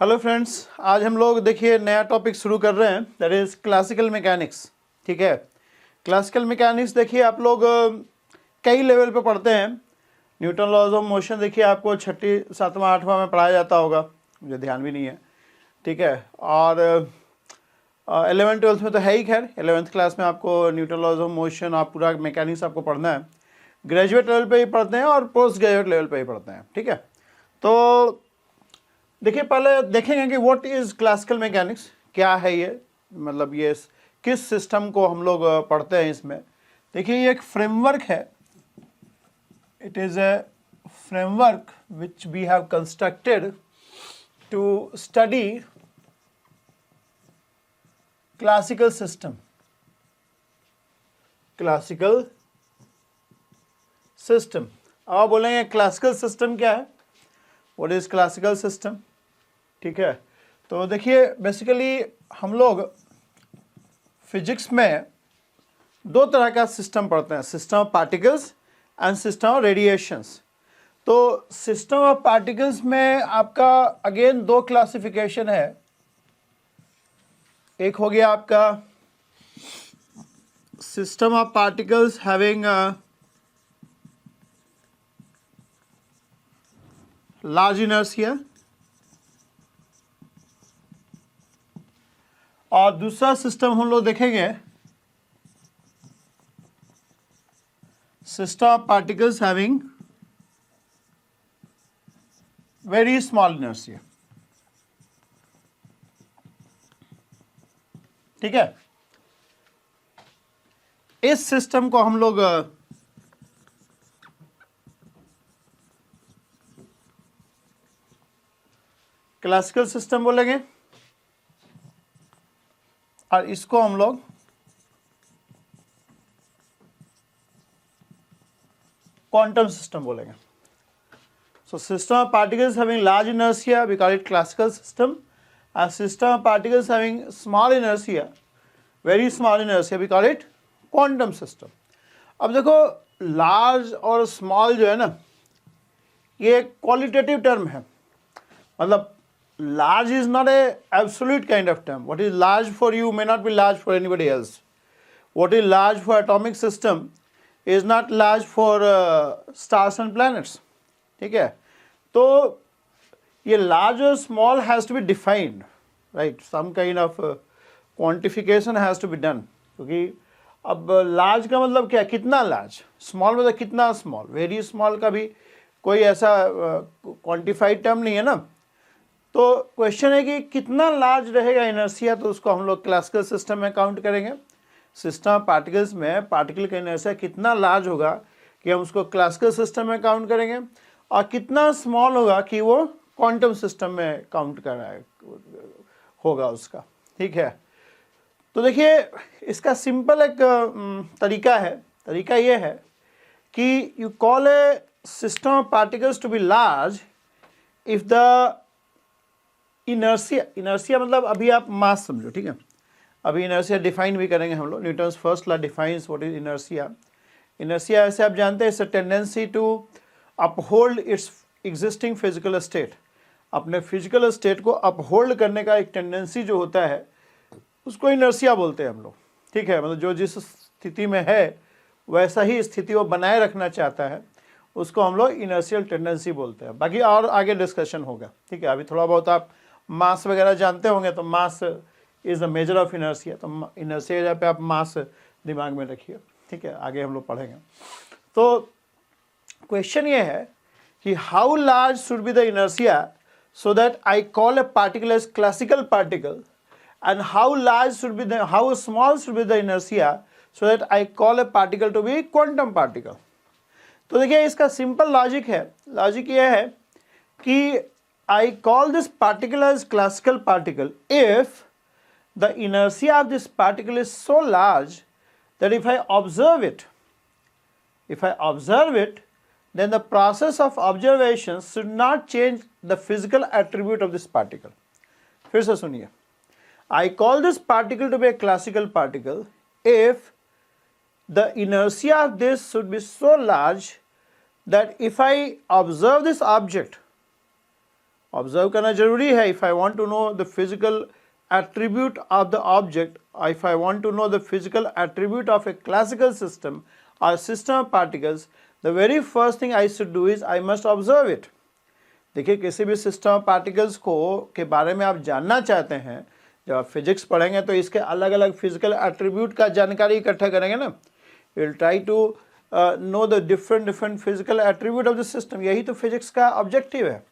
Hello friends, आज हम लोग देखिए नया टॉपिक शुरू कर रहे हैं, दैट इज़ क्लासिकल मैकेनिक्स। ठीक है, क्लासिकल मैकेनिक्स देखिए आप लोग कई लेवल पे पढ़ते हैं। न्यूटन लॉज ऑफ मोशन देखिए आपको छठी सातवां आठवां में पढ़ाया जाता होगा, मुझे ध्यान भी नहीं है। ठीक है, और 11th 12th में तो है ही। खैर 11th क्लास में आपको न्यूटन लॉज ऑफ मोशन और पूरा मैकेनिक्स आपको पढ़ना है। ग्रेजुएट लेवल पे ही पढ़ते हैं और पोस्ट ग्रेजुएट लेवल पे ही पढ़ते हैं। ठीक है, तो देखिए पहले देखेंगे कि व्हाट इज़ क्लासिकल मैकेनिक्स, क्या है ये, मतलब ये किस सिस्टम को हम लोग पढ़ते हैं इसमें। देखिए ये एक फ्रेमवर्क है, it is a framework which we have constructed to study classical system. Classical system, अब आप बोलेंगे क्लासिकल सिस्टम क्या है, व्हाट इज़ क्लासिकल सिस्टम। ठीक है, तो देखिए बेसिकली हम लोग फिजिक्स में दो तरह का सिस्टम पढ़ते हैं, system of particles and system of radiations. तो सिस्टम ऑफ पार्टिकल्स में आपका अगेन दो क्लासिफिकेशन है। एक हो गया आपका system of particles having large inertia, और दूसरा सिस्टम हम लोग देखेंगे system of particles having very small inertia. ठीक है, इस सिस्टम को हम लोग क्लासिकल सिस्टम बोलेंगे और इसको हम लोग क्वांटम सिस्टम बोलेंगे। So system of particles having large inertia we call it classical system, and system of particles having small inertia, very small inertia, we call it quantum system. अब देखो large और small जो है ना, ये qualitative term है, मतलब large is not a absolute kind of term. What is large for you may not be large for anybody else. What is large for atomic system is not large for stars and planets. ठीक है, तो ये large और small has to be defined, right? Some kind of quantification has to be done. क्योंकि अब large का मतलब क्या, कितना large, small मतलब कितना small, very small का भी कोई ऐसा quantified term नहीं है ना। तो क्वेश्चन है कि कितना लार्ज रहेगा इनर्शिया, तो उसको हम लोग क्लासिकल सिस्टम में काउंट करेंगे। सिस्टम ऑफ पार्टिकल्स में पार्टिकल का इनर्शिया कितना लार्ज होगा कि हम उसको क्लासिकल सिस्टम में काउंट करेंगे, और कितना स्मॉल होगा कि वो क्वांटम सिस्टम में काउंट होगा उसका। ठीक है, तो देखिए इसका सिंपल एक तरीका है, तरीका ये है कि you call a system of particles to be large if the inertia, inertia मतलब अभी आप मास समझो। ठीक है, अभी इनर्शिया डिफाइन भी करेंगे हम लोग। Newton's first law defines what is inertia. Inertia ऐसे आप जानते हैं, it's a tendency to uphold its existing physical state. अपने फिजिकल स्टेट को अपहोल्ड करने का एक टेंडेंसी जो होता है उसको इनर्शिया बोलते हैं हम लोग। ठीक है, मतलब जो जिस स्थिति में है वैसा ही स्थिति वो बनाए रखना चाहता है, उसको हम लोग इनर्शियल टेंडेंसी बोलते हैं। बाकी और आगे डिस्कशन होगा। ठीक है, अभी थोड़ा बहुत आप मास वगैरह जानते होंगे, तो mass is the measure of inertia, तो इनर्शिया पे आप मास दिमाग में रखिए। ठीक है, आगे हम लोग पढ़ेंगे। तो क्वेश्चन ये है कि how large should be the inertia so that I call a particle as classical particle, and how large should be the, how small should be the inertia so that I call a particle to be quantum particle. तो देखिए इसका simple logic है, logic ये है कि I call this particle as classical particle if the inertia of this particle is so large that if I observe it, then the process of observation should not change the physical attribute of this particle. फिर से सुनिए, I call this particle to be a classical particle if the inertia of this should be so large that if I observe this object, observe करना जरूरी है. If I want to know the physical attribute of the object, if I want to know the physical attribute of a classical system or system of particles, the very first thing I should do is I must observe it. देखिए किसी भी system of particles को के बारे में आप जानना चाहते हैं, जब आप फिजिक्स पढ़ेंगे तो इसके अलग अलग फिजिकल एट्रीब्यूट का जानकारी इकट्ठा करेंगे ना. You will try to know the different physical attribute of the system. यही तो फिजिक्स का ऑब्जेक्टिव है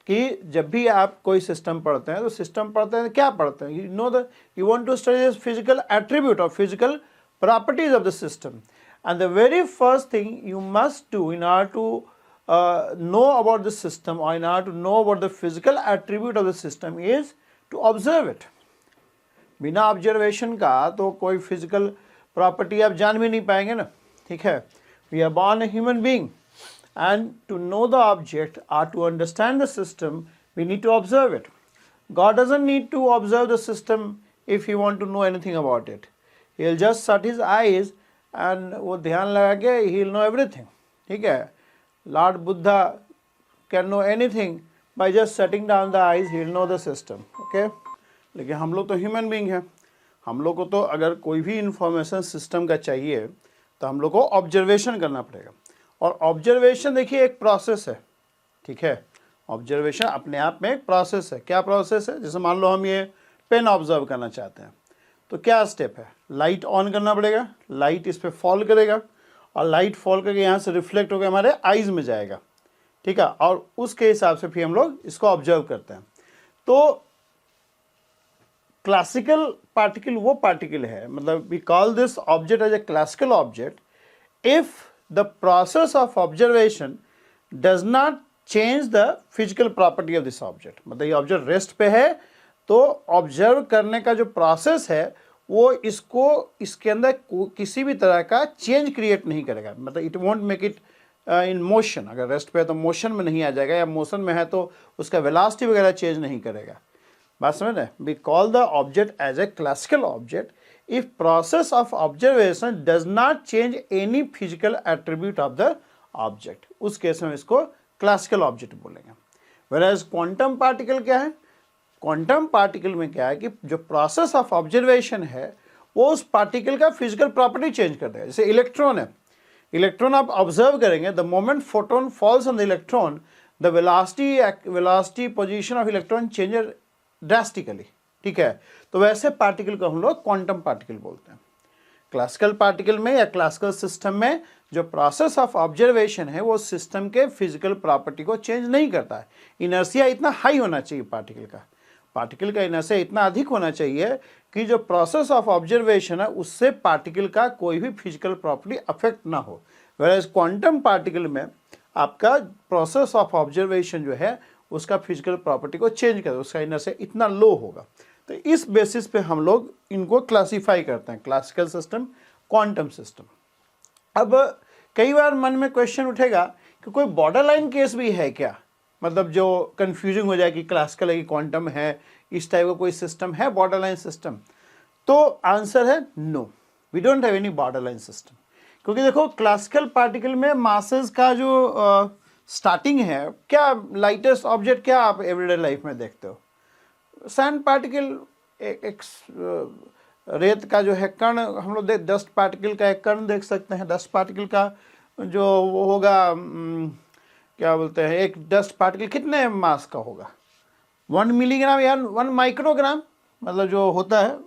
कि जब भी आप कोई सिस्टम पढ़ते हैं तो सिस्टम पढ़ते हैं क्या पढ़ते हैं, you know the you want to study the physical attribute और physical properties of the system. And the very first thing you must do in order to know about the system or in order to know about the physical attribute of the system is to observe it. बिना observation का तो कोई physical property आप जान भी नहीं पाएंगे ना. ठीक है, we are born a human being and to know the object or to understand the system we need to observe it. God doesn't need to observe the system if he want to know anything about it. He'll just shut his eyes and वो ध्यान लगा के he'll know everything. ठीक है, Lord Buddha can know anything by just shutting down the eyes, he'll know the system. Okay, लेकिन हम लोग तो ह्यूमन बीइंग हैं, हम लोग को तो अगर कोई भी इंफॉर्मेशन सिस्टम का चाहिए तो हम लोग को ऑब्जर्वेशन करना पड़ेगा. और ऑब्जर्वेशन देखिए एक प्रोसेस है. ठीक है, ऑब्जर्वेशन अपने आप में एक प्रोसेस है. क्या प्रोसेस है? जैसे मान लो हम ये पेन ऑब्जर्व करना चाहते हैं तो क्या स्टेप है, लाइट ऑन करना पड़ेगा, लाइट इस पर फॉल करेगा और लाइट फॉल करके यहाँ से रिफ्लेक्ट होकर हमारे आइज़ में जाएगा. ठीक है, और उसके हिसाब से फिर हम लोग इसको ऑब्जर्व करते हैं. तो क्लासिकल पार्टिकल वो पार्टिकल है, मतलब we call this object as a classical object if the process of observation does not change the physical property of this object. मतलब ये ऑब्जेक्ट रेस्ट पे है तो ऑब्जर्व करने का जो प्रोसेस है वो इसको इसके अंदर किसी भी तरह का चेंज क्रिएट नहीं करेगा. मतलब it won't make it in motion. अगर रेस्ट पे है तो मोशन में नहीं आ जाएगा, या मोशन में है तो उसका वेलोसिटी वगैरह चेंज नहीं करेगा. बात समझ रहे? We call the object as a classical object if process of observation does not change any physical attribute of the object. उस केस में इसको क्लासिकल ऑब्जेक्ट बोलेंगे. whereas क्वांटम पार्टिकल क्या है? क्वांटम पार्टिकल में क्या है कि जो प्रोसेस ऑफ ऑब्जर्वेशन है वो उस पार्टिकल का फिजिकल प्रॉपर्टी चेंज कर देगा. जैसे इलेक्ट्रॉन है, इलेक्ट्रॉन आप ऑब्जर्व करेंगे, the moment photon falls on the electron the velocity position of electron change drastically. ठीक है, तो वैसे पार्टिकल को हम लोग क्वांटम पार्टिकल बोलते हैं. क्लासिकल पार्टिकल में या क्लासिकल सिस्टम में जो प्रोसेस ऑफ ऑब्जर्वेशन है वो सिस्टम के फिजिकल प्रॉपर्टी को चेंज नहीं करता है. इनर्शिया इतना हाई होना चाहिए पार्टिकल का इनर्शिया इतना अधिक होना चाहिए कि जो प्रोसेस ऑफ ऑब्जर्वेशन है उससे पार्टिकल का कोई भी फिजिकल प्रॉपर्टी अफेक्ट ना हो. वेराज क्वांटम पार्टिकल में आपका प्रोसेस ऑफ ऑब्जर्वेशन जो है उसका फिजिकल प्रॉपर्टी को चेंज कर, उसका इनर्शिया इतना लो होगा. तो इस बेसिस पे हम लोग इनको क्लासिफाई करते हैं, क्लासिकल सिस्टम, क्वांटम सिस्टम. अब कई बार मन में क्वेश्चन उठेगा कि कोई बॉर्डर लाइन केस भी है क्या, मतलब जो कंफ्यूजिंग हो जाए कि क्लासिकल है कि क्वांटम है, इस टाइप का कोई सिस्टम है बॉर्डर लाइन सिस्टम. तो आंसर है no, we don't have any border line system. क्योंकि देखो क्लासिकल पार्टिकल में मासेस का जो स्टार्टिंग है, क्या लाइटेस्ट ऑब्जेक्ट क्या आप एवरीडे लाइफ में देखते हो? सैंड पार्टिकल, एक रेत का जो है कण, हम लोग डस्ट पार्टिकल का एक कण देख सकते हैं. डस्ट पार्टिकल का जो वो होगा क्या बोलते हैं, एक डस्ट पार्टिकल कितने मास का होगा? 1 मिलीग्राम या 1 माइक्रोग्राम, मतलब जो होता है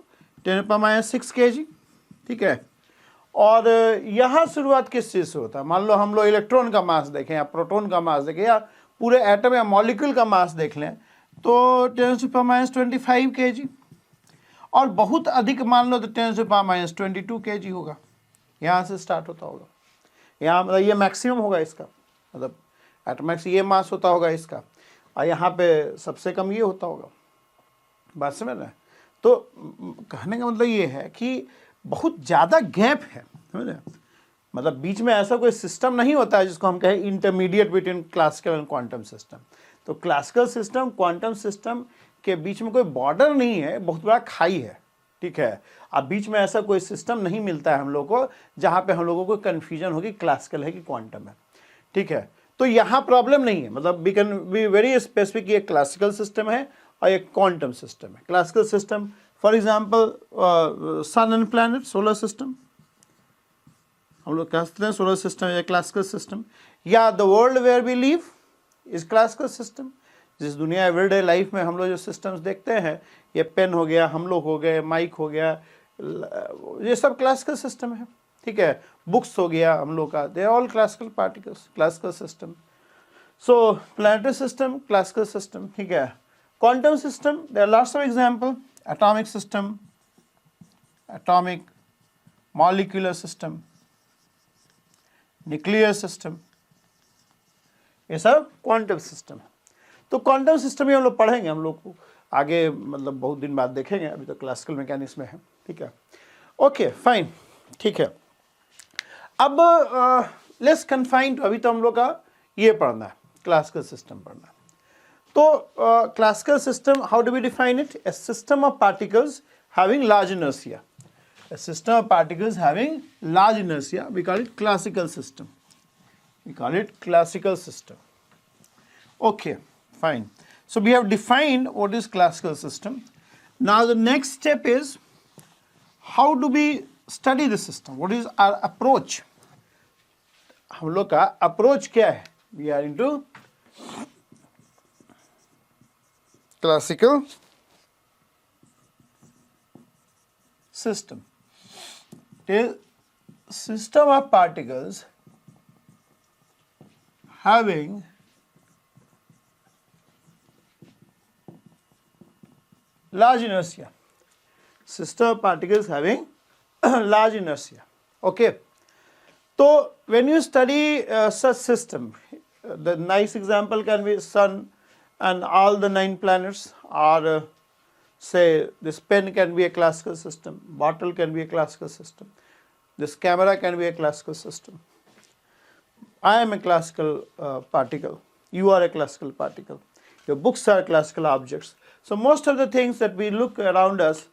10⁻⁶ kg. ठीक है, और यहाँ शुरुआत किस चीज़ से होता है? मान लो हम लोग इलेक्ट्रॉन का मास देखें या प्रोटॉन का मास देखें या पूरे एटम या मॉलिक्यूल का मास देख लें तो 10⁻25 kg, और बहुत अधिक मान लो तो 10⁻22 kg होगा. यहाँ से स्टार्ट होता होगा, यहाँ मतलब ये मैक्सिमम होगा इसका, मतलब एटॉमिक्स ये मास होता होगा इसका, और यहाँ पे सबसे कम ये होता होगा. बात समझ रहे हैं? तो कहने का मतलब ये है कि बहुत ज़्यादा गैप है, समझ रहे हैं? मतलब बीच में ऐसा कोई सिस्टम नहीं होता है जिसको हम कहें intermediate between classical and quantum system. तो क्लासिकल सिस्टम, क्वांटम सिस्टम के बीच में कोई बॉर्डर नहीं है, बहुत बड़ा खाई है. ठीक है, अब बीच में ऐसा कोई सिस्टम नहीं मिलता है हम लोग को जहाँ पे हम लोगों को कन्फ्यूजन होगी क्लासिकल है कि क्वांटम है. ठीक है, तो यहाँ प्रॉब्लम नहीं है, मतलब we can be very specific, ये क्लासिकल सिस्टम है और एक क्वांटम सिस्टम है। Classical system for example sun and planet, solar system, हम लोग कहते हैं सोलर सिस्टम या क्लासिकल सिस्टम, या the world where we live is classical system. जिस दुनिया एवरीडे लाइफ में हम लोग जो सिस्टम्स देखते हैं, ये पेन हो गया, हम लोग हो गए, माइक हो गया, ये सब क्लासिकल सिस्टम है, ठीक है। बुक्स हो गया हम लोग का, they are all classical particles, classical system. So planetary system, classical system, ठीक है। Quantum system, there are lots of example, atomic system, atomic molecular system, nuclear system, ये सब क्वांटम सिस्टम है। तो क्वांटम सिस्टम ही हम लोग पढ़ेंगे, हम लोग को आगे मतलब बहुत दिन बाद देखेंगे, अभी तो क्लासिकल मैकेनिक्स में है, ठीक है। ओके फाइन, ठीक है। अब लेट्स कन्फाइन टू, अभी तो हम लोग का ये पढ़ना है, क्लासिकल सिस्टम पढ़ना है। तो classical system, how do we define it? A system of particles having large inertia, a system of particles having large inertia, we call it classical system. We call it classical system. Okay, fine. So we have defined what is classical system. Now the next step is, how do we study the system? What is our approach? हम लोग का approach क्या है? We are into classical system. Is system of particles having large inertia. System of particles having large inertia. Okay. So when you study such system, the nice example can be sun and all the 9 planets, or say this pen can be a classical system, bottle can be a classical system, this camera can be a classical system. I am a classical particle, you are a classical particle, your books are classical objects. So most of the things that we look around us,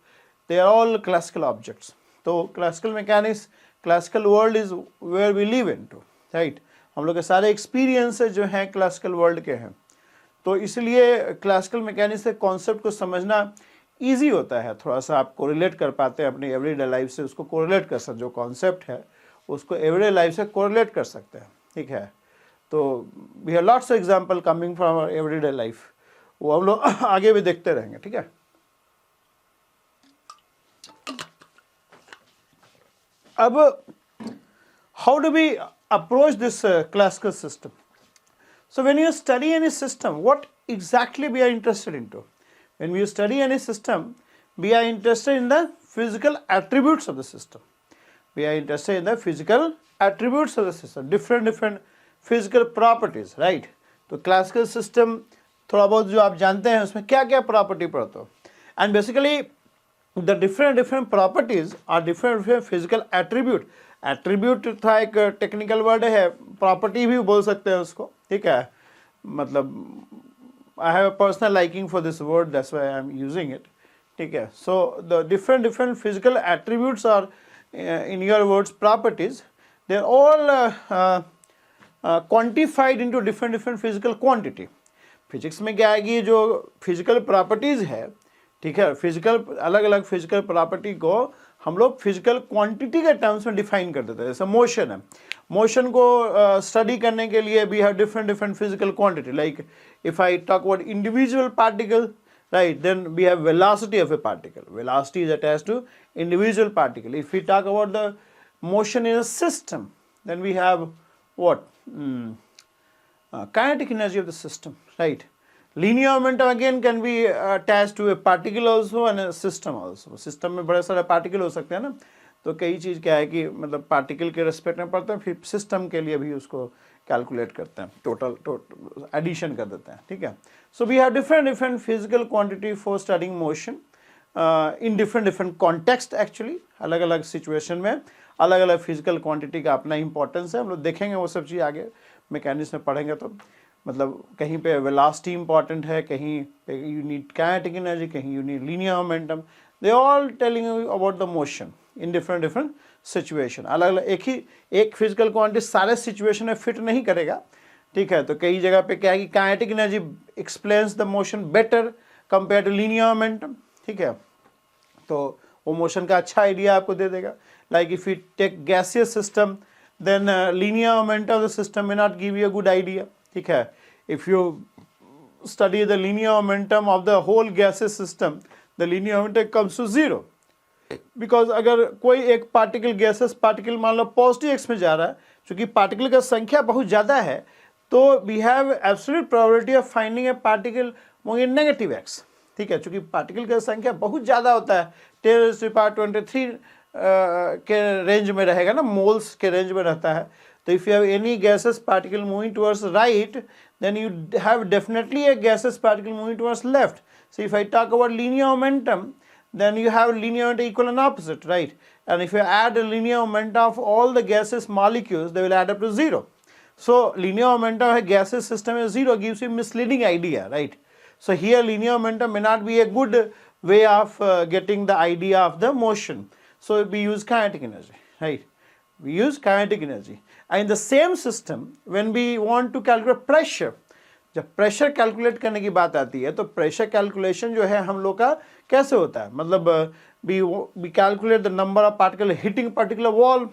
they are all classical objects. So classical mechanics, classical world is where we live into, right? हम लोग के सारे experiences जो हैं classical world के हैं, तो इसलिए क्लासिकल मैकेनिक्स से कॉन्सेप्ट को समझना ईजी होता है, थोड़ा सा आप कोरिलेट कर पाते हैं अपनी एवरीडे लाइफ से, उसको कोरिलेट कर सकते, जो कॉन्सेप्ट है उसको एवरीडे लाइफ से कोरिलेट कर सकते हैं, ठीक है। तो we have lots of example coming from our everyday life, वो हम लोग आगे भी देखते रहेंगे, ठीक है। अब how do we approach this classical system? So when you study any system, what exactly we are interested into? When we study any system, we are interested in the physical attributes of the system. We are interested in the physical attributes of the system, different physical properties, right? तो classical system थोड़ा बहुत जो आप जानते हैं उसमें क्या क्या प्रॉपर्टी पढ़ते हो, and basically the different properties are different physical attribute. Attribute था एक टेक्निकल वर्ड है, प्रॉपर्टी भी बोल सकते हैं उसको, ठीक है। मतलब I have a personal liking for this word, that's why I am using it, ठीक है। So the different physical attributes are in your words properties, they are all quantified into different physical quantity. Physics में क्या आएगी, जो physical properties है, ठीक है, physical अलग अलग फिजिकल प्रॉपर्टी को हम लोग फिजिकल क्वांटिटी के टर्म्स में डिफाइन कर देते हैं। जैसे मोशन है, मोशन को स्टडी करने के लिए we have different physical quantity, like if I talk about individual particle, right, then we have velocity of a particle, velocity is attached to individual particle. If we talk about the motion in a system, then we have what, kinetic energy of the system, right. Linear momentum again can be attached to a particle also and a system also. System में बड़े सारे particle हो सकते हैं ना, तो कई चीज़ क्या है कि मतलब particle के respect में पढ़ते हैं, फिर system के लिए भी उसको कैलकुलेट करते हैं, टोटल एडिशन कर देते हैं, ठीक है। So we have different physical quantity for studying motion in different context. Actually अलग अलग सिचुएशन में अलग अलग फिजिकल क्वांटिटी का अपना इंपॉर्टेंस है, हम लोग देखेंगे वो सब चीज़ आगे मैकेनिक्स में पढ़ेंगे। तो मतलब कहीं पे वेलोसिटी इंपॉर्टेंट है, कहीं पे यू नीड काइनेटिक एनर्जी, कहीं you need linear momentum, they all telling you about the motion in different situation. अलग अलग एक फिजिकल क्वांटिटी सारे सिचुएशन में फिट नहीं करेगा, ठीक है। तो कई जगह पे क्या है कि kinetic energy explains the motion better compare to linear momentum, ठीक है। तो वो मोशन का अच्छा आइडिया आपको दे देगा। Like if you take gaseous system then linear momentum of the system may not give you a good idea, ठीक है। If you study the linear momentum of the whole gaseous system, the linear momentum comes to zero, because अगर कोई एक particle gases particle मान लो positive x में जा रहा है, क्योंकि पार्टिकल का संख्या बहुत ज़्यादा है, तो we have absolute probability of finding a particle moving in negative X, ठीक है। चूँकि पार्टिकल का संख्या बहुत ज़्यादा होता है, 10⁻23 के रेंज में रहेगा ना, मोल्स के रेंज में रहता है। तो if you have any gases particle moving towards right, then you have definitely a gaseous particle moving towards left. So if I talk about linear momentum, then you have linear momentum equal and opposite, right? And if you add a linear momentum of all the gaseous molecules, they will add up to zero. So linear momentum of a gaseous system is zero, gives you misleading idea, right? So here linear momentum may not be a good way of getting the idea of the motion. So we use kinetic energy, right? We use kinetic energy. And in the same system, when we want to calculate pressure, जब pressure calculate करने की बात आती है, तो pressure calculation जो है हम लोग का कैसे होता है, मतलब we calculate the number of particle hitting particular wall.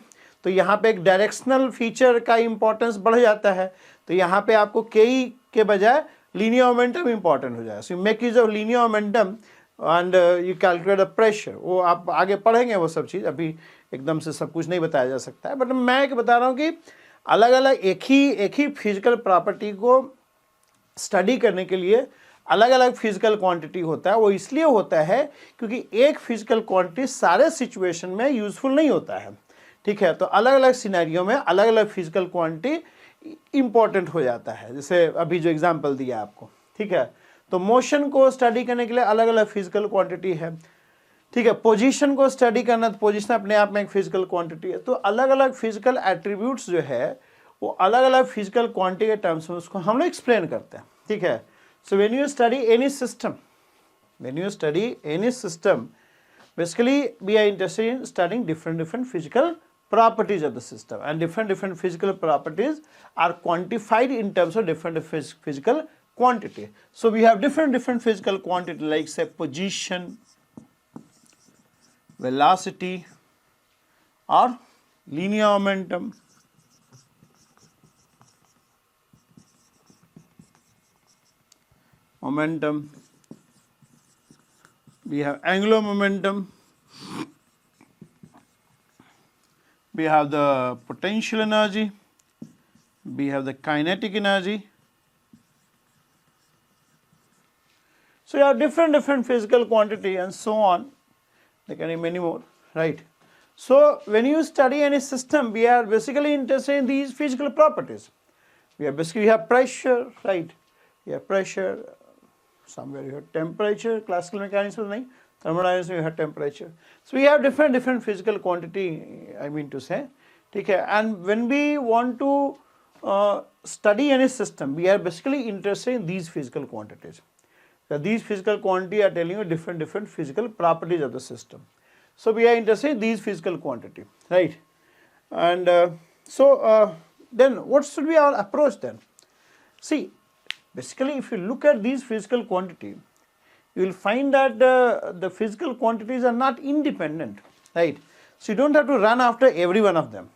तो यहाँ पे एक डायरेक्शनल फीचर का इंपॉर्टेंस बढ़ जाता है। तो यहाँ पे आपको के के बजाय लीनियर मोमेंटम इंपॉर्टेंट हो जाए। So make use of linear momentum and you calculate the pressure. वो आप आगे पढ़ेंगे वो सब चीज़, अभी एकदम से सब कुछ नहीं बताया जा सकता है, बट मैं एक बता रहा हूँ कि अलग अलग एक ही फिजिकल प्रॉपर्टी को स्टडी करने के लिए अलग अलग फिजिकल क्वांटिटी होता है। वो इसलिए होता है क्योंकि एक फिजिकल क्वांटिटी सारे सिचुएशन में यूजफुल नहीं होता है, ठीक है। तो अलग अलग सिनेरियो में अलग अलग फिजिकल क्वांटिटी इंपॉर्टेंट हो जाता है, जैसे अभी जो एग्जांपल दिया आपको, ठीक है। तो मोशन को स्टडी करने के लिए अलग अलग फिजिकल क्वांटिटी है, ठीक है। पोजीशन को स्टडी करना, तो पोजीशन अपने आप में एक फिजिकल क्वांटिटी है। तो अलग अलग फिजिकल एट्रीब्यूट्स जो है वो अलग अलग फिजिकल क्वांटिटी के टर्म्स में उसको हम लोग एक्सप्लेन करते हैं, ठीक है। So when you study any system, basically we are interested in studying different physical properties of the system, and different physical properties are quantified in terms of different physical quantity. So we have different physical quantity, like say position, velocity, or linear momentum, we have angular momentum, we have the potential energy, we have the kinetic energy. So you have different physical quantity and so on. There can be many more, right? So when you study any system, we are basically interested in these physical properties. We have pressure, right? We have pressure. Somewhere you have temperature, classical mechanics nahi, thermodynamics you have temperature. So we have different physical quantity, I mean to say, okay. And when we want to study any system, we are basically interested in these physical quantities. So these physical quantities are telling you different physical properties of the system. So we are interested in these physical quantity, right? And then what should be our approach then? See, basically, if you look at these physical quantity, you will find that the physical quantities are not independent, right? So you don't have to run after every one of them.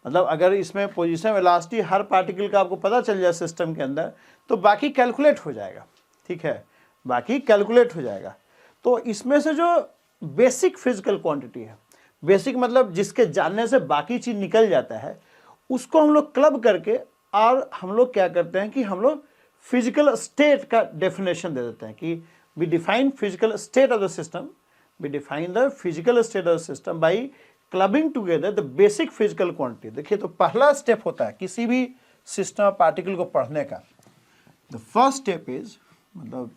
मतलब अगर इसमें position velocity हर particle का आपको पता चल जाए system के अंदर, तो बाकी कैलकुलेट हो जाएगा, ठीक है, बाकी कैलकुलेट हो जाएगा। तो इसमें से जो बेसिक फिजिकल क्वांटिटी है, बेसिक मतलब जिसके जानने से बाकी चीज़ निकल जाता है, उसको हम लोग क्लब करके और हम लोग क्या करते हैं कि हम लोग फिजिकल स्टेट का डेफिनेशन दे देते हैं कि we define physical state of the system, we define the physical state of the system by clubbing together the basic physical quantity. देखिए, तो पहला स्टेप होता है किसी भी सिस्टम पार्टिकल को पढ़ने का, the first step is, मतलब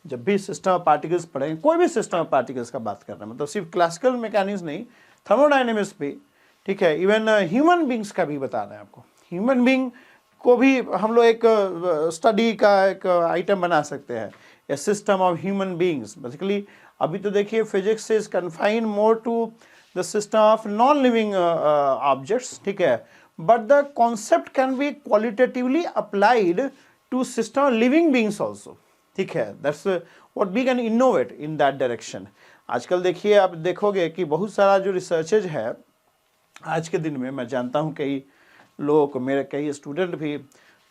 जब भी सिस्टम पार्टिकल्स पढ़ेंगे, कोई भी सिस्टम पार्टिकल्स का बात कर रहे हैं, मतलब सिर्फ क्लासिकल मैकेनिक्स नहीं, थर्मोडायनेमिक्स भी, ठीक है, इवन ह्यूमन बींग्स का भी बता रहे हैं आपको। ह्यूमन बींग को भी हम लोग एक स्टडी का एक आइटम बना सकते हैं, a system of human beings. Basically अभी तो देखिए physics is confined more to the system of non living objects, ठीक है, but the concept can be qualitatively applied to system of living beings also. ठीक है, that's what we can innovate in that direction. आजकल देखिए, आप देखोगे कि बहुत सारा जो रिसर्चेज है आज के दिन में, मैं जानता हूँ कई लोग, मेरे कई स्टूडेंट भी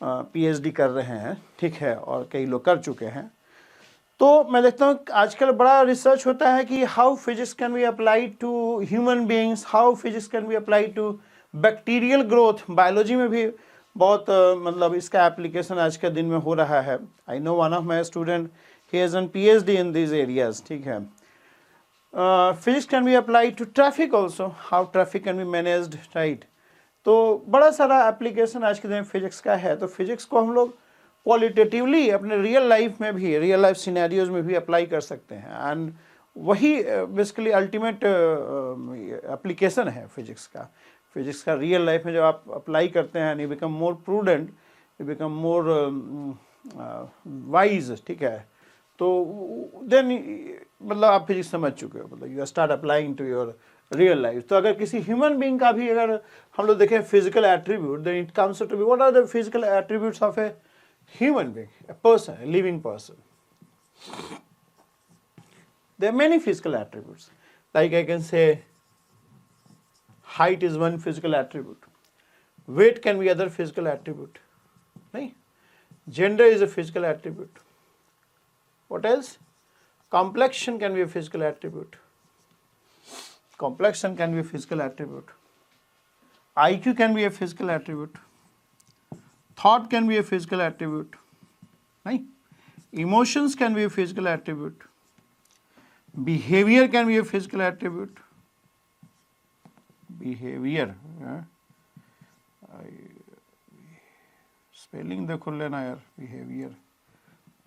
पीएचडी कर रहे हैं, ठीक है, और कई लोग कर चुके हैं। तो मैं देखता हूँ आजकल बड़ा रिसर्च होता है कि how physics can be applied to human beings, how physics can be applied to bacterial growth. Biology में भी बहुत मतलब इसका एप्लीकेशन आज के दिन में हो रहा है। I know one of my student, he has an PhD in this areas, ठीक है। Physics can be applied to traffic also, how traffic can be managed, right. तो बड़ा सारा एप्लीकेशन आज के दिन में फिजिक्स का है। तो फिजिक्स को हम लोग क्वालिटेटिवली अपने रियल लाइफ में भी, रियल लाइफ सिनेरियोज में भी अप्लाई कर सकते हैं। एंड वही बेसिकली अल्टीमेट एप्लीकेशन है फिजिक्स का। फिजिक्स का रियल लाइफ में जब आप अप्लाई करते हैं, you become more prudent, you become more wise, ठीक है। तो देन मतलब आप फिजिक्स समझ चुके हो, मतलब you start applying to your real life. तो अगर किसी ह्यूमन बीइंग का भी अगर हम लोग देखें physical attribute, then it comes to be what are the physical attributes of a human being, a person, a living person. There are many physical attributes. Like I can say, height is one physical attribute. Weight can be other physical attribute. Nahin? Gender is a physical attribute. What else? Complexion can be a physical attribute. Complexion can be a physical attribute. IQ can be a physical attribute. Thought can be a physical attribute, right? Emotions can be a physical attribute. Behavior can be a physical attribute. Behavior, spelling देखो लेना यार, behavior,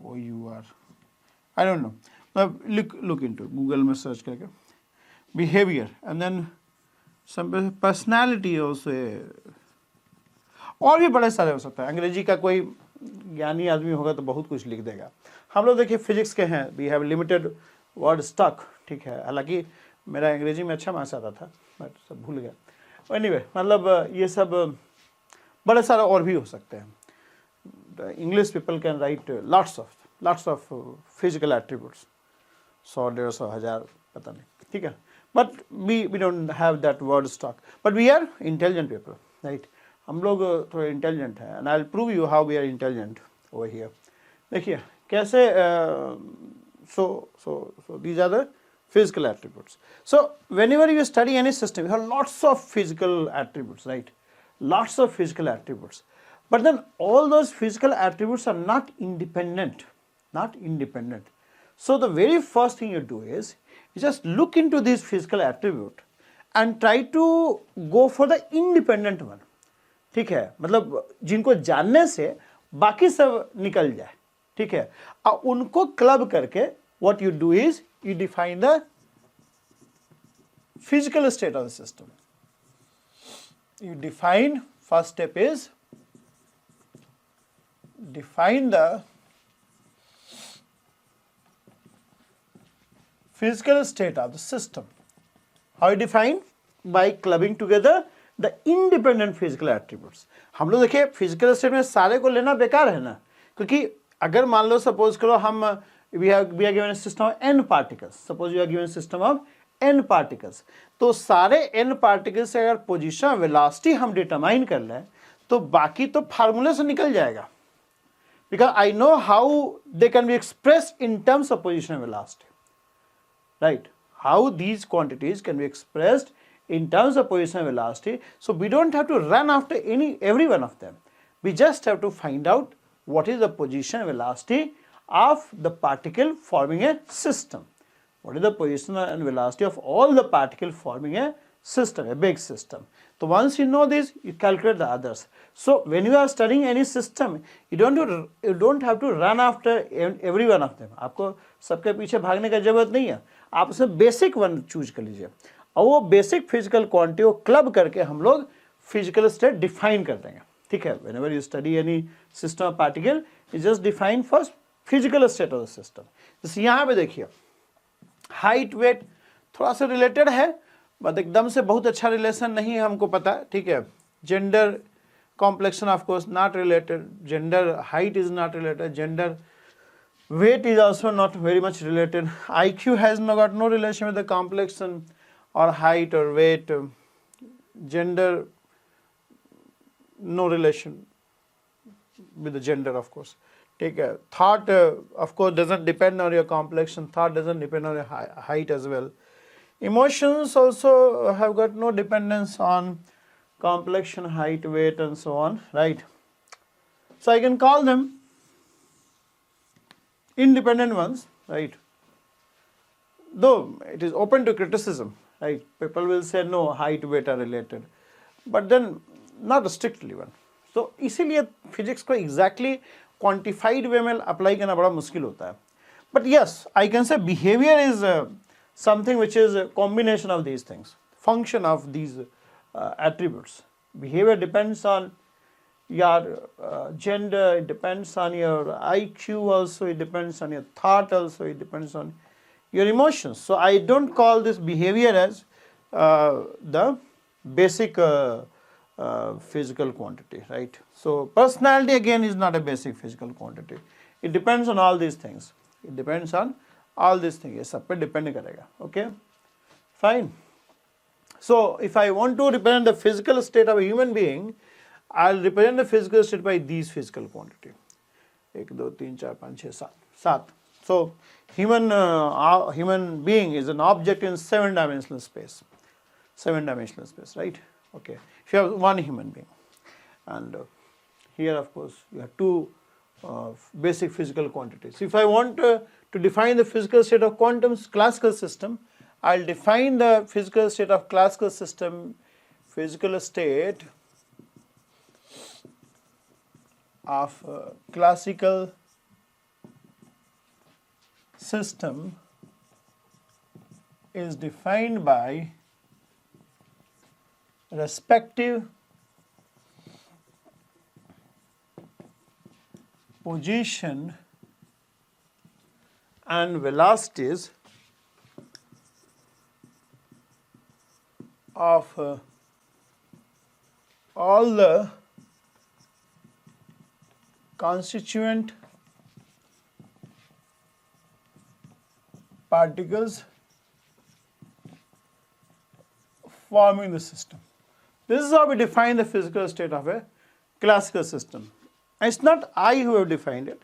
OUR, I don't know. Look into Google में search करके behavior, and then some personality also. और भी बड़े सारे हो सकते हैं। अंग्रेजी का कोई ज्ञानी आदमी होगा तो बहुत कुछ लिख देगा। हम लोग देखिए फिजिक्स के हैं, we have limited word stock, ठीक है। हालांकि मेरा अंग्रेजी में अच्छा मार्क्स आता था, बट सब भूल गया। एनीवे, मतलब ये सब बड़े सारे और भी हो सकते हैं। English people can write lots of physical attributes, 100, 150, 1000, पता नहीं, ठीक है। But we don't have that word stock, but we are intelligent people, right. हम लोग थोड़े इंटेलिजेंट हैं, and I will prove you how we are intelligent over here. देखिए कैसे, so these are the physical attributes. So whenever you study any system, you have lots of physical attributes, right? Lots of physical attributes. But then all those physical attributes are not independent, not independent. So the very first thing you do is you just look into this physical attribute and try to go for the independent one. ठीक है, मतलब जिनको जानने से बाकी सब निकल जाए, ठीक है। और उनको क्लब करके what you do is you define the physical state of the system. You define, first step is define the physical state of the system. How you define? By clubbing together the independent physical attributes. हम लोग देखिए physical state में सारे को लेना बेकार है ना, क्योंकि अगर मान लो सपोज करो हम we are given system of n particles, suppose you are given system of n particles, तो सारे n पार्टिकल्स से अगर पोजीशन वेलोसिटी हम डिटरमाइन कर लें तो बाकी तो फार्मूले से निकल जाएगा, because I know how they can be expressed in terms of position velocity, right. How these quantities can be expressed in terms of position velocity. So we don't have to run after every one of them. We just have to find out what is the position velocity of the particle forming a system. What is the position and velocity of all the particles forming a system, a big system. So once you know this, you calculate the others. So when you are studying any system, you don't have to run after every one of them. आपको सबके पीछे भागने का जरूरत नहीं है, आप उसे बेसिक वन चूज कर लीजिए और वो बेसिक फिजिकल क्वांटिटी को क्लब करके हम लोग फिजिकल स्टेट डिफाइन कर देंगे, ठीक है। Whenever you study any system of particle, you just define first physical state of the system. जैसे यहाँ पे देखिए हाइट वेट थोड़ा सा रिलेटेड है, बट एकदम से बहुत अच्छा रिलेशन नहीं है हमको पता है, ठीक है। Gender complexion, of course, not related. Gender height is not related. Gender weight is also not very much related. IQ has got no relation with the complexion or height or weight. Gender, no relation with the gender, of course. Take a thought, of course, doesn't depend on your complexion. Thought doesn't depend on your height as well. Emotions also have got no dependence on complexion, height, weight, and so on, right? So I can call them independent ones, right? Though it is open to criticism, right? People will say no, height, weight are related, but then not strictly one. तो इसीलिए physics को exactly quantified वे में apply करना बड़ा मुश्किल होता है. But yes, I can say behaviour is something which is combination of these things, function of these attributes. Behavior depends on your gender, it depends on your IQ also, it depends on your thought also, it depends on your emotions. So I don't call this behavior as the basic physical quantity, right? So personality again is not a basic physical quantity. It depends on all these things. It depends on all these things. ये सब पे depend करेगा. Okay, fine. So if I want to represent the physical state of a human being, I'll represent the physical state by these physical quantity. 1, 2, 3, 4, 5, 6, 7. So human being is an object in 7-dimensional space. 7-dimensional space, right? Okay. If you have one human being, and here of course you have two basic physical quantities. If I want to define the physical state of quantum classical system, I'll define the physical state of classical system. Physical state of classical system is defined by respective position and velocities of all the constituent particles forming the system. This is how we define the physical state of a classical system. And it's not I who have defined it.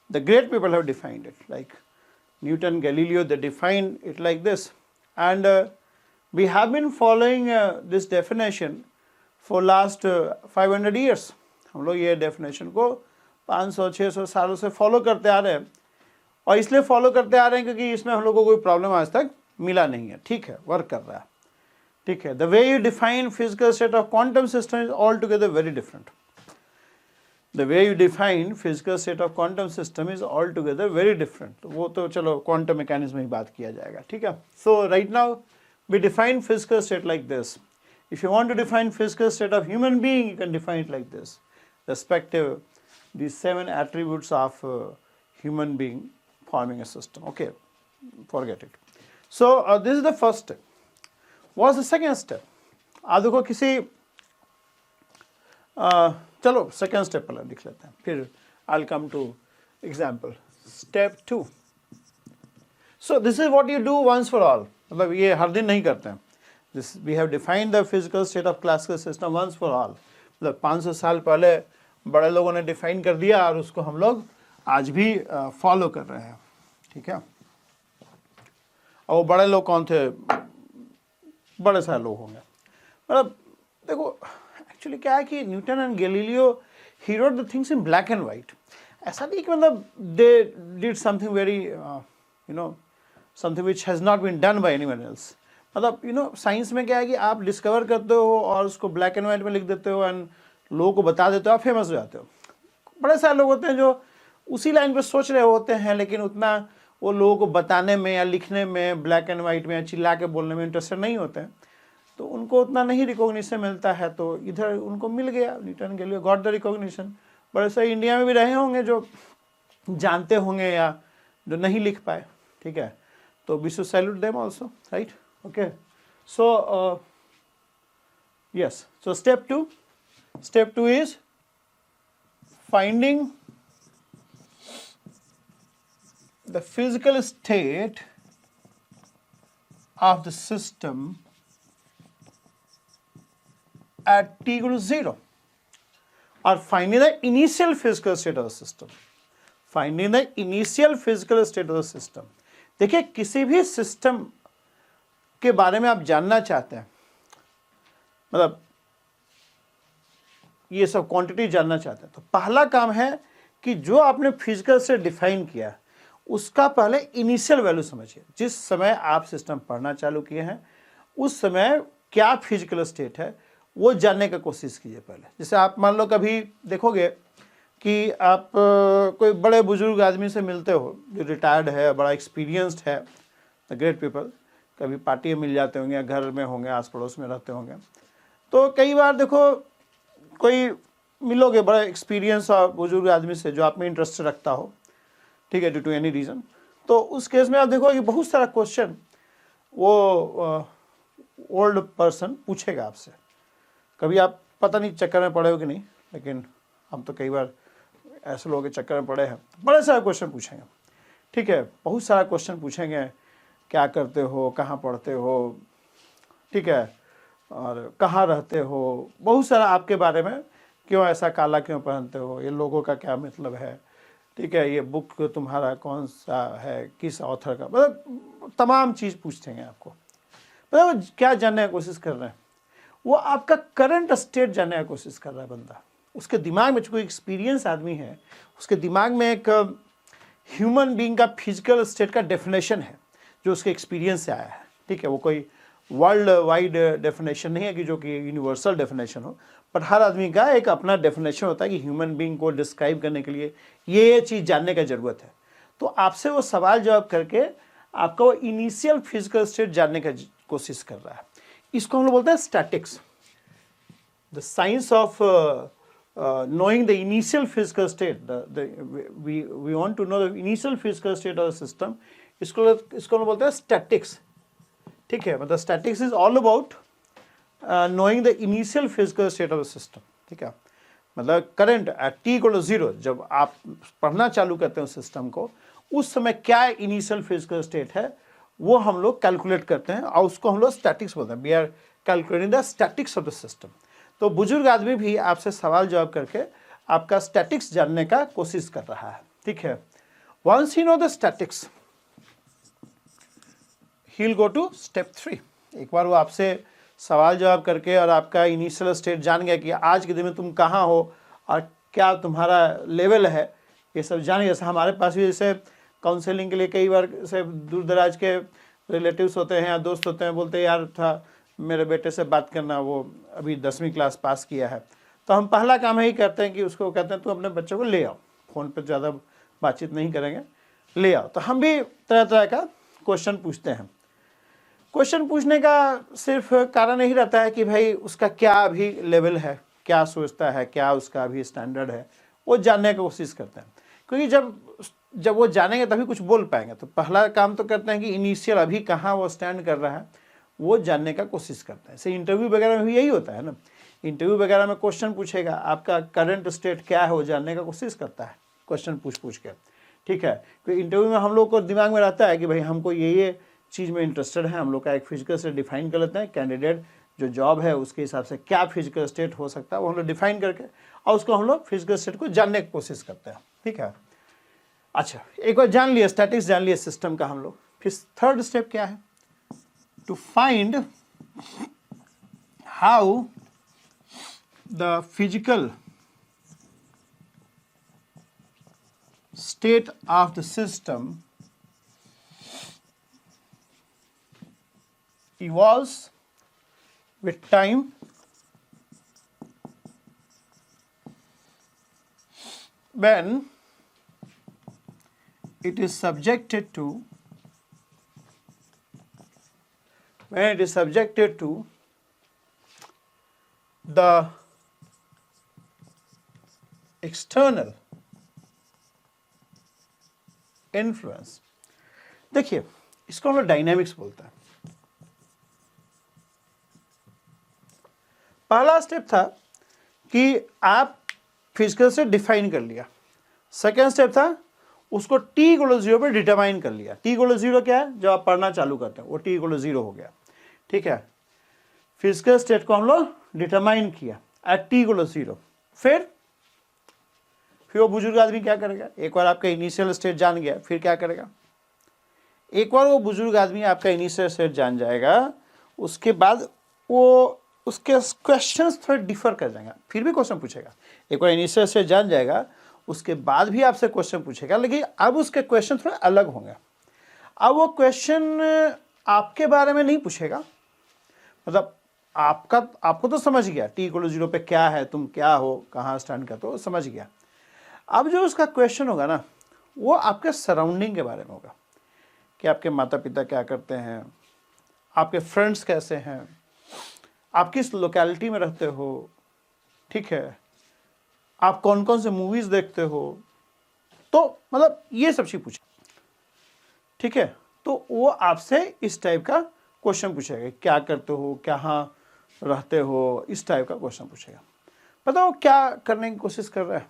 The great people have defined it, like Newton, Galileo, they defined it like this. And we have been following this definition for last 500 years. हम लोग ये definition को 500-600 सालों से follow करते आ रहे हैं, और इसलिए follow करते आ रहे हैं क्योंकि इसमें हम लोग को कोई problem आज तक मिला नहीं है. ठीक है, work कर रहा है. ठीक है. The way you define physical state of quantum system is altogether very different. The way you define physical state of quantum system is altogether very different. वो तो चलो quantum mechanism में ही बात किया जाएगा. ठीक है. So right now we define physical state like this. If you want to define physical state of human being, you can define it like this. Respective these 7 attributes of human being forming a system. Okay, forget it. So this is the first step. What's the second step? आप देखो किसी चलो second step पहले लिख लेते हैं, फिर I'll come to example. Step 2. So this is what you do once for all. मतलब ये हर दिन नहीं करते हैं. This we have defined the physical state of classical system once for all. मतलब 500 साल पहले बड़े लोगों ने डिफाइन कर दिया और उसको हम लोग आज भी फॉलो कर रहे हैं. ठीक है. और वो बड़े लोग कौन थे? बड़े सारे लोग होंगे. मतलब देखो एक्चुअली क्या है कि Newton and Galileo he wrote the things in black and white. ऐसा नहीं कि मतलब they did something very you know something which has not been done by anyone else. मतलब यू नो साइंस में क्या है कि आप डिस्कवर करते हो और उसको ब्लैक एंड वाइट में लिख देते हो एंड लोगों को बता देते हो, आप फेमस हो जाते हो. बड़े सारे लोग होते हैं जो उसी लाइन पे सोच रहे होते हैं लेकिन उतना वो लोगों को बताने में या लिखने में ब्लैक एंड वाइट में या चिल्ला के बोलने में इंटरेस्टेड नहीं होते हैं, तो उनको उतना नहीं रिकॉग्निशन मिलता है. तो इधर उनको मिल गया, न्यूटन के लिए गॉट द रिकॉग्निशन. बड़े सारे इंडिया में भी रहे होंगे जो जानते होंगे या जो नहीं लिख पाए. ठीक है. तो we should salute them also, right. Okay. So yes, so step 2, Step 2 is finding the physical state of the system at t equal to 0, or finding the initial physical state of the system. Finding the initial physical state of the system. देखिए, किसी भी system के बारे में आप जानना चाहते हैं, मतलब ये सब क्वांटिटी जानना चाहते हैं, तो पहला काम है कि जो आपने फिजिकल से डिफाइन किया उसका पहले इनिशियल वैल्यू समझिए। जिस समय आप सिस्टम पढ़ना चालू किए हैं उस समय क्या फिजिकल स्टेट है वो जानने का कोशिश कीजिए पहले। जैसे आप मान लो कभी देखोगे कि आप कोई बड़े बुजुर्ग आदमी से मिलते हो जो रिटायर्ड है, बड़ा एक्सपीरियंस्ड है, द ग्रेट पीपल, कभी पार्टी में मिल जाते होंगे, घर में होंगे, आस पड़ोस में रहते होंगे, तो कई बार देखो कोई मिलोगे बड़ा एक्सपीरियंस और बुजुर्ग आदमी से जो आप में इंटरेस्ट रखता हो, ठीक है, ड्यू टू एनी रीज़न, तो उस केस में आप देखो कि बहुत सारा क्वेश्चन वो ओल्ड पर्सन पूछेगा आपसे। कभी आप पता नहीं चक्कर में पड़े हो कि नहीं, लेकिन हम तो कई बार ऐसे लोगों के चक्कर में पड़े हैं। बड़े सारे क्वेश्चन पूछेंगे, ठीक है, बहुत सारा क्वेश्चन पूछेंगे, क्या करते हो, कहाँ पढ़ते हो, ठीक है, और कहाँ रहते हो, बहुत सारा आपके बारे में, क्यों ऐसा काला क्यों पहनते हो, ये लोगों का क्या मतलब है, ठीक है, ये बुक तुम्हारा कौन सा है, किस ऑथर का, मतलब तमाम चीज़ पूछते हैं आपको। मतलब क्या जानने की कोशिश कर रहे हैं, वो आपका करंट स्टेट जानने की कोशिश कर रहा है बंदा। उसके दिमाग में कोई एक्सपीरियंस आदमी है, उसके दिमाग में एक ह्यूमन बीइंग का फिजिकल स्टेट का डेफिनेशन है जो उसके एक्सपीरियंस से आया है, ठीक है। वो कोई वर्ल्ड वाइड डेफिनेशन नहीं है कि जो कि यूनिवर्सल डेफिनेशन हो, बट हर आदमी का एक अपना डेफिनेशन होता है कि ह्यूमन बीइंग को डिस्क्राइब करने के लिए ये चीज़ जानने का ज़रूरत है। तो आपसे वो सवाल जवाब करके आपका वो इनिशियल फिजिकल स्टेट जानने का कोशिश कर रहा है। इसको हम लोग बोलते हैं statics. The science of knowing the initial physical state, we want to know the initial physical state of the system, इसको हम बोलते हैं स्टैटिक्स, ठीक है। मतलब statics is all about knowing the initial physical state of the system, ठीक है। मतलब current at t equal to 0, जब आप पढ़ना चालू करते हैं सिस्टम को, उस समय क्या इनिशियल फिजिकल स्टेट है वो हम लोग कैलकुलेट करते हैं और उसको हम लोग स्टैटिक्स बोलते हैं। We are calculating the statics of the system. तो बुजुर्ग आदमी भी आपसे सवाल जवाब करके आपका स्टैटिक्स जानने का कोशिश कर रहा है, ठीक है। Once you know the statics, he will go to step 3। एक बार वो आपसे सवाल जवाब करके और आपका इनिशियल स्टेट जान गया कि आज के दिन में तुम कहाँ हो और क्या तुम्हारा लेवल है, ये सब जान गया। जैसे हमारे पास भी जैसे काउंसलिंग के लिए कई बार से दूर दराज के रिलेटिव्स होते हैं या दोस्त होते हैं, बोलते हैं यार था मेरे बेटे से बात करना, वो अभी 10वीं क्लास पास किया है। तो हम पहला काम यही करते हैं कि उसको कहते हैं तुम अपने बच्चों को ले आओ, फ़ोन पर ज़्यादा बातचीत नहीं करेंगे, ले आओ। तो हम भी तरह तरह का क्वेश्चन पूछते हैं। क्वेश्चन पूछने का सिर्फ कारण यही रहता है कि भाई उसका क्या अभी लेवल है, क्या सोचता है, क्या उसका अभी स्टैंडर्ड है, वो जानने की कोशिश करते हैं। क्योंकि जब वो जानेंगे तभी कुछ बोल पाएंगे। तो पहला काम तो करते हैं कि इनिशियल अभी कहाँ वो स्टैंड कर रहा है वो जानने का कोशिश करते हैं। जैसे इंटरव्यू वगैरह में भी यही होता है ना, इंटरव्यू वगैरह में क्वेश्चन पूछेगा, आपका करंट स्टेट क्या है वो जानने का कोशिश करता है क्वेश्चन पूछ के, ठीक है। क्योंकि इंटरव्यू में हम लोग को दिमाग में रहता है कि भाई हमको ये चीज़ में इंटरेस्टेड है, हम लोग का एक फिजिकल स्टेट डिफाइन कर लेते हैं। कैंडिडेट जो जॉब है उसके हिसाब से क्या फिजिकल स्टेट हो सकता है वो हम लोग डिफाइन करके और उसको हम लोग फिजिकल स्टेट को जानने की कोशिश करते हैं, ठीक है। अच्छा, एक बार जान लिया स्टैटिक्स, जान लिया सिस्टम का हम लोग, फिर थर्ड स्टेप क्या है, to find how the physical state of the system evolves with time when it is subjected to the external influence. देखिए इसको हम लोग डायनेमिक्स बोलते हैं। पहला स्टेप था कि आप फिजिकल स्टेट डिफाइन कर लिया। सेकेंड स्टेप था उसको t = 0 पर डिटरमाइन कर लिया। t = 0 क्या है, जब आप पढ़ना चालू करते हैं वो t = 0 हो गया, ठीक है। फिजिकल स्टेट को हम लोग डिटरमाइन किया एट t = 0। फिर वो बुजुर्ग आदमी क्या करेगा, एक बार आपका इनिशियल स्टेट जान गया फिर क्या करेगा, एक बार वो बुजुर्ग आदमी आपका इनिशियल स्टेट जान जाएगा उसके बाद वो उसके क्वेश्चंस थोड़े डिफर कर जाएंगे, फिर भी क्वेश्चन पूछेगा। एक बार इनिशियल स्टेट जान जाएगा उसके बाद भी आपसे क्वेश्चन पूछेगा, लेकिन अब उसके क्वेश्चन थोड़े अलग होंगे। अब वो क्वेश्चन आपके बारे में नहीं पूछेगा, मतलब आपको तो समझ गया t = 0 पे क्या है, तुम क्या हो, कहाँ स्टैंड करते हो, समझ गया। अब जो उसका क्वेश्चन होगा ना वो आपके सराउंडिंग के बारे में होगा कि आपके माता पिता क्या करते हैं, आपके फ्रेंड्स कैसे हैं, आप किस लोकेलिटी में रहते हो, ठीक है, आप कौन कौन से मूवीज देखते हो, तो मतलब ये सब चीज पूछे, ठीक है। तो वो आपसे इस टाइप का क्वेश्चन पूछेगा, क्या करते हो, कहाँ रहते हो, इस टाइप का क्वेश्चन पूछेगा। पता हो क्या करने की कोशिश कर रहा है,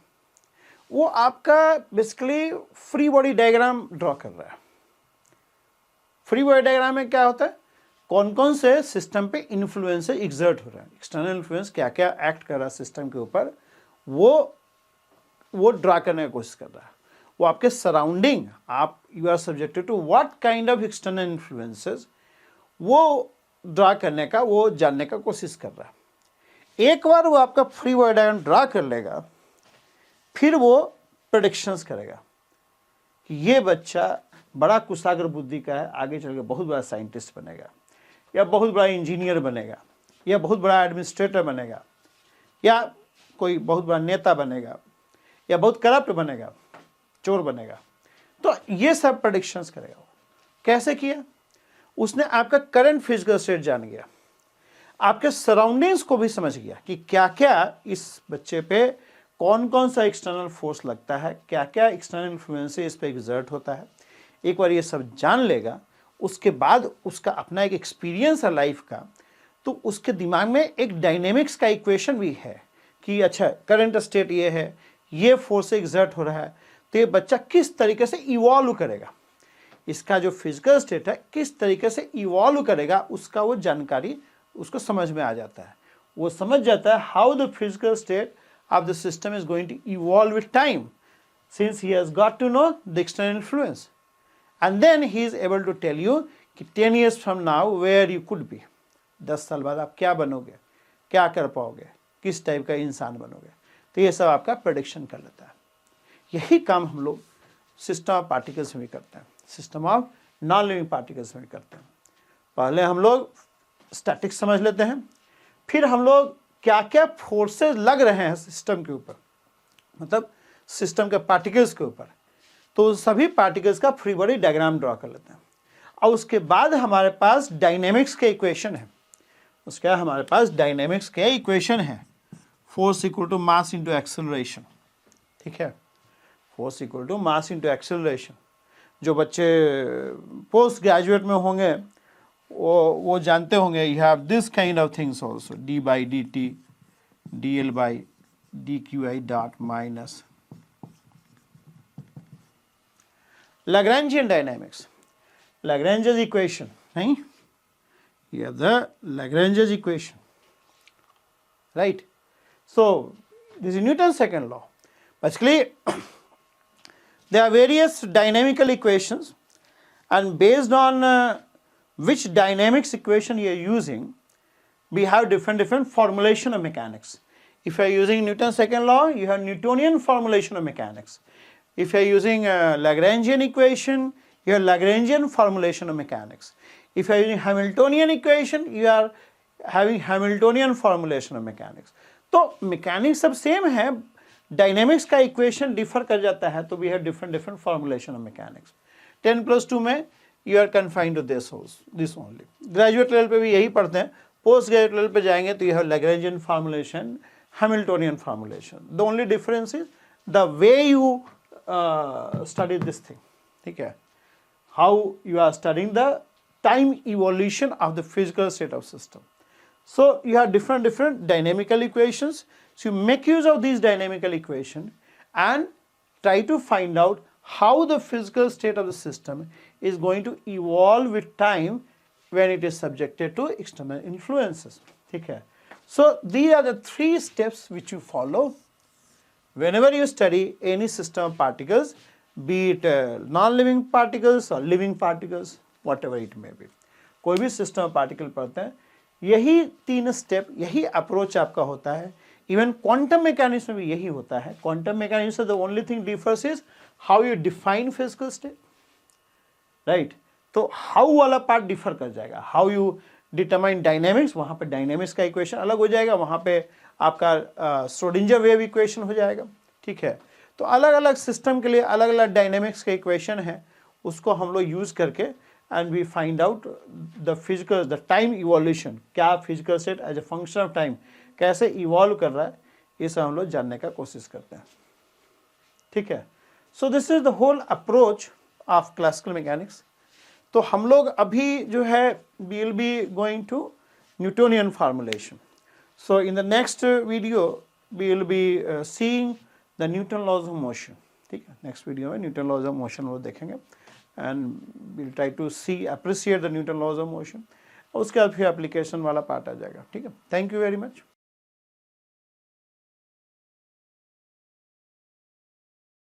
वो आपका basically free body diagram draw कर रहा है। फ्री बॉडी डायग्राम में क्या होता है, कौन कौन से सिस्टम पे इन्फ्लुएंस एग्जर्ट हो रहा है, एक्सटर्नल इन्फ्लुएंस क्या क्या एक्ट कर रहा है सिस्टम के ऊपर, वो ड्रा करने की कोशिश कर रहा है। वो आपके सराउंडिंग, आप you are subjected to what kind of external influences, वो ड्रा करने का, वो जानने का कोशिश कर रहा है। एक बार वो आपका फ्री बॉडी डायग्राम ड्रा कर लेगा फिर वो प्रेडिक्शंस करेगा कि ये बच्चा बड़ा कुशाग्र बुद्धि का है, आगे चल के बहुत बड़ा साइंटिस्ट बनेगा, या बहुत बड़ा इंजीनियर बनेगा, या बहुत बड़ा एडमिनिस्ट्रेटर बनेगा, या कोई बहुत बड़ा नेता बनेगा, या बहुत करप्ट बनेगा, चोर बनेगा। तो ये सब प्रेडिक्शंस करेगा वो। कैसे किया, उसने आपका करंट फिजिकल स्टेट जान गया, आपके सराउंडिंग्स को भी समझ गया कि क्या क्या इस बच्चे पे कौन कौन सा एक्सटर्नल फोर्स लगता है, क्या क्या एक्सटर्नल इन्फ्लुएंस इस पे एग्जर्ट होता है। एक बार ये सब जान लेगा उसके बाद उसका अपना एक एक्सपीरियंस है लाइफ का, तो उसके दिमाग में एक डायनेमिक्स का इक्वेशन भी है कि अच्छा करंट स्टेट ये है, ये फोर्स एग्जर्ट हो रहा है, तो ये बच्चा किस तरीके से इवॉल्व करेगा, इसका जो फिजिकल स्टेट है किस तरीके से इवॉल्व करेगा, उसका वो जानकारी उसको समझ में आ जाता है। वो समझ जाता है how the physical state of the system is going to evolve with time, since he has got to know the external influence, and then he is able to tell you कि 10 years from now where you could be, 10 साल बाद आप क्या बनोगे, क्या कर पाओगे, किस टाइप का इंसान बनोगे। तो ये सब आपका प्रेडिक्शन कर लेता है। यही काम हम लोग सिस्टम ऑफ पार्टिकल्स में भी करते हैं, system of non living particles में भी करते हैं। पहले हम लोग स्टैटिक्स समझ लेते हैं, फिर हम लोग क्या क्या फोर्सेस लग रहे हैं सिस्टम के ऊपर, मतलब सिस्टम के पार्टिकल्स के ऊपर, तो सभी पार्टिकल्स का फ्री बॉडी डायग्राम ड्रॉ कर लेते हैं। और उसके बाद हमारे पास डायनेमिक्स के इक्वेशन है, उसके बाद हमारे पास डायनेमिक्स के इक्वेशन है, force equal to mass into acceleration, ठीक है, force equal to mass into acceleration. जो बच्चे पोस्ट ग्रेजुएट में होंगे वो जानते होंगे, you have this kind of things also, D by D T, D L by D Q I dot minus Lagrangian dynamics, Lagrange's equation, नहीं, you have the Lagrange's equation, right? So this is Newton's second law. Basically, there are various dynamical equations, and based on which dynamics equation you are using, we have different formulation of mechanics. If you are using Newton's second law, you have Newtonian formulation of mechanics. If you are using a Lagrangian equation, you have Lagrangian formulation of mechanics. If you are using Hamiltonian equation, you are having Hamiltonian formulation of mechanics. तो mechanics सब same है, dynamics का equation differ कर जाता है, तो we have different formulation of mechanics. 10+2 में you are confined to this only. Graduate level पे भी यही पढ़ते हैं, post graduate level पे जाएंगे तो you have Lagrangian formulation, Hamiltonian formulation. The only difference is the way you study this thing, ठीक है, how you are studying the time evolution of the physical state of system. So you have different dynamical equations. So you make use of these dynamical equation and try to find out how the physical state of the system is going to evolve with time when it is subjected to external influences. ठीक है. So these are the 3 steps which you follow whenever you study any system of particles, be it non-living particles or living particles, whatever it may be. कोई भी system of particle पढ़ते हैं, यही 3 step, यही approach आपका होता है. Even quantum mechanics में भी यही होता है. Quantum mechanics the only thing differs is how you define physical state, right. तो हाउ वाला पार्ट डिफर कर जाएगा. हाउ यू डिटरमाइन डायनेमिक्स, वहाँ पे डायनेमिक्स का इक्वेशन अलग हो जाएगा, वहाँ पे आपका श्रोडिंगर वेव इक्वेशन हो जाएगा. ठीक है. तो अलग अलग सिस्टम के लिए अलग अलग डायनेमिक्स के इक्वेशन है, उसको हम लोग यूज़ करके and we find out the time evolution, क्या physical state as a function of time कैसे इवॉल्व कर रहा है, ये सब हम लोग जानने का कोशिश करते हैं. ठीक है. So this is the whole approach of classical mechanics. तो हम लोग अभी जो है we will be going to Newtonian formulation. So in the next video we will be seeing the Newton laws of motion. ठीक है. नेक्स्ट वीडियो में Newton laws of motion वो देखेंगे and we'll try to see, appreciate the Newton laws of motion. उसके बाद फिर application वाला part आ जाएगा. ठीक है. Thank you very much.